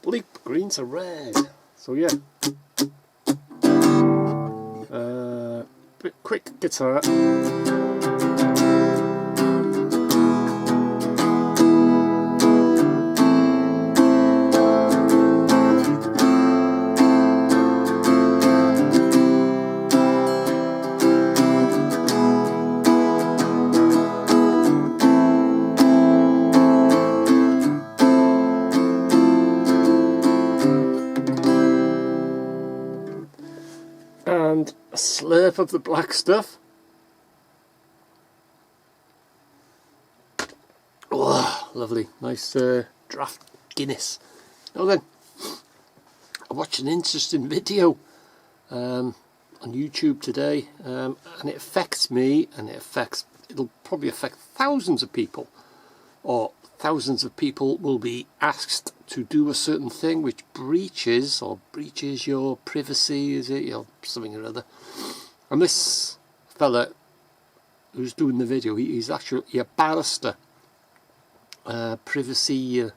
bleep, green to red. So yeah, bit quick guitar. And a slurp of the black stuff. Oh, lovely, nice draft Guinness. Now then, I watched an interesting video on YouTube today, and it affects me, and it'll probably affect thousands of people, or thousands of people will be asked to do a certain thing which breaches your privacy, is it, or something or other. And this fella who's doing the video, he's actually a barrister, privacy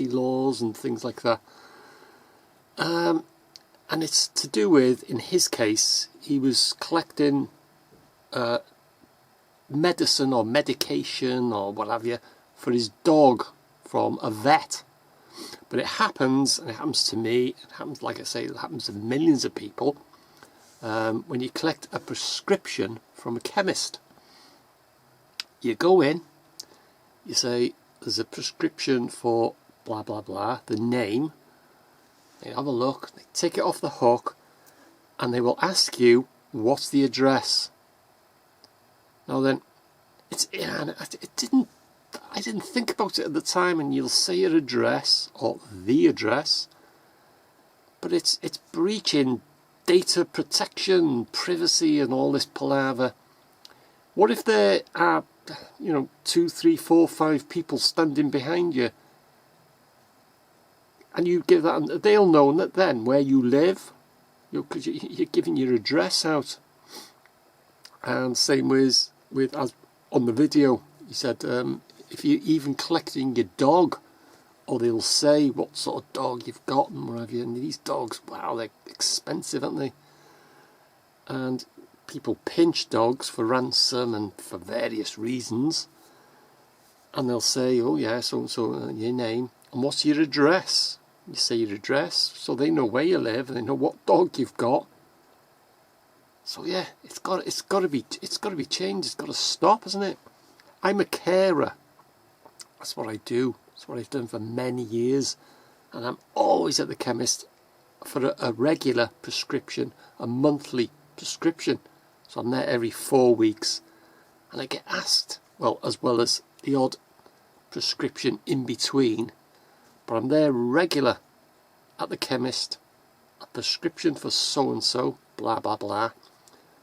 laws and things like that, and it's to do with, in his case, he was collecting medicine or medication or what have you for his dog from a vet. But it happens, and it happens to me, it happens, like I say, it happens to millions of people, when you collect a prescription from a chemist. You go in, you say, there's a prescription for blah blah blah, the name, they have a look, they take it off the hook, and they will ask you, what's the address? Now then, I didn't think about it at the time, and you'll say your address or the address, but it's breaching data protection, privacy, and all this palaver. What if there are, 2, 3, 4, 5 people standing behind you, and you give that, and they'll know that then where you live, because you're giving your address out. And same with as on the video, he said, if you're even collecting your dog, or they'll say what sort of dog you've got and what have you. And these dogs, wow, they're expensive, aren't they? And people pinch dogs for ransom and for various reasons. And they'll say, oh yeah, so your name, and what's your address? You say your address, so they know where you live and they know what dog you've got. So yeah, it's got to be changed. It's got to stop, isn't it? I'm a carer. That's what I do. That's what I've done for many years, and I'm always at the chemist for a regular prescription, a monthly prescription. So I'm there every 4 weeks, and I get asked, well as the odd prescription in between, but I'm there regular at the chemist. A prescription for so and so, blah blah blah.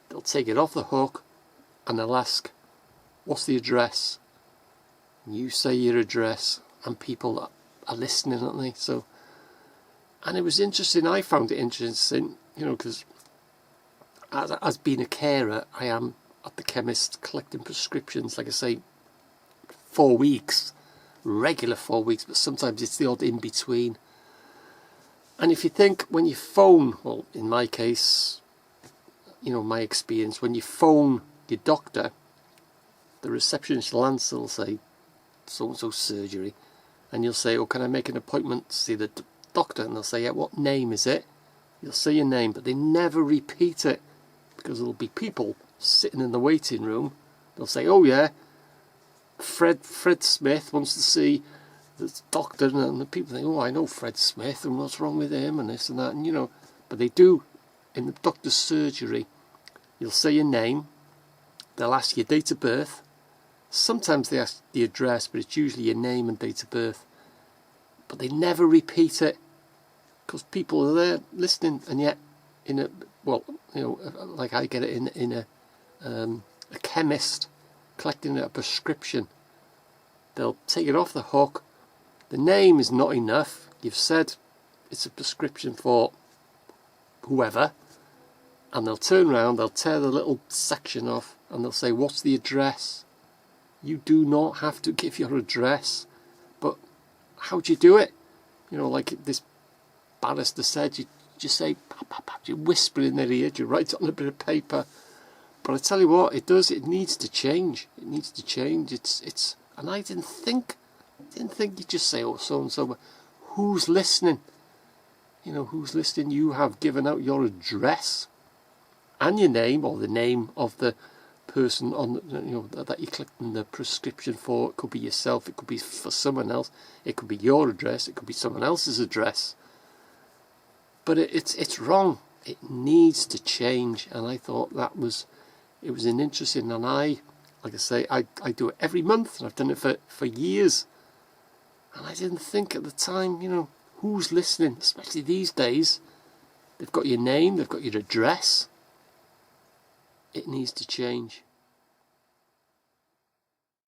They'll take it off the hook, and they'll ask, what's the address? And you say your address, and people are listening, aren't they? So, and it was interesting. I found it interesting, because as being a carer, I am at the chemist collecting prescriptions, like I say, 4 weeks, regular 4 weeks, but sometimes it's the odd in between. And if you think, when you phone, well, in my case, my experience, when you phone your doctor, the receptionist will answer, will say, so-and-so surgery, and you'll say, oh, can I make an appointment to see the doctor? And they'll say, yeah, what name is it? You'll say your name, but they never repeat it, because there'll be people sitting in the waiting room. They'll say, oh yeah, Fred Smith wants to see the doctor, and the people think, oh, I know Fred Smith, and what's wrong with him, and this and that, and but they do, in the doctor's surgery, you'll say your name, they'll ask your date of birth. Sometimes they ask the address, but it's usually your name and date of birth. But they never repeat it, because people are there listening, and yet like I get it in a chemist collecting a prescription. They'll take it off the hook. The name is not enough. You've said it's a prescription for whoever, and they'll turn around, they'll tear the little section off, and they'll say, what's the address? You do not have to give your address. But how do you do it? You know, like this barrister said, you just say, pap, pap, pap, you whisper in their ear, you write it on a bit of paper. But I tell you what, it does. It needs to change. It needs to change. And I didn't think you just say, oh, so and so. But who's listening? You know, who's listening? You have given out your address and your name, or the name of the person on, that you clicked in the prescription for. It could be yourself. It could be for someone else. It could be your address. It could be someone else's address. But it's wrong. It needs to change. And I thought it was an interesting, and like I say, I do it every month, and I've done it for years. And I didn't think at the time, who's listening, especially these days. They've got your name, they've got your address. It needs to change.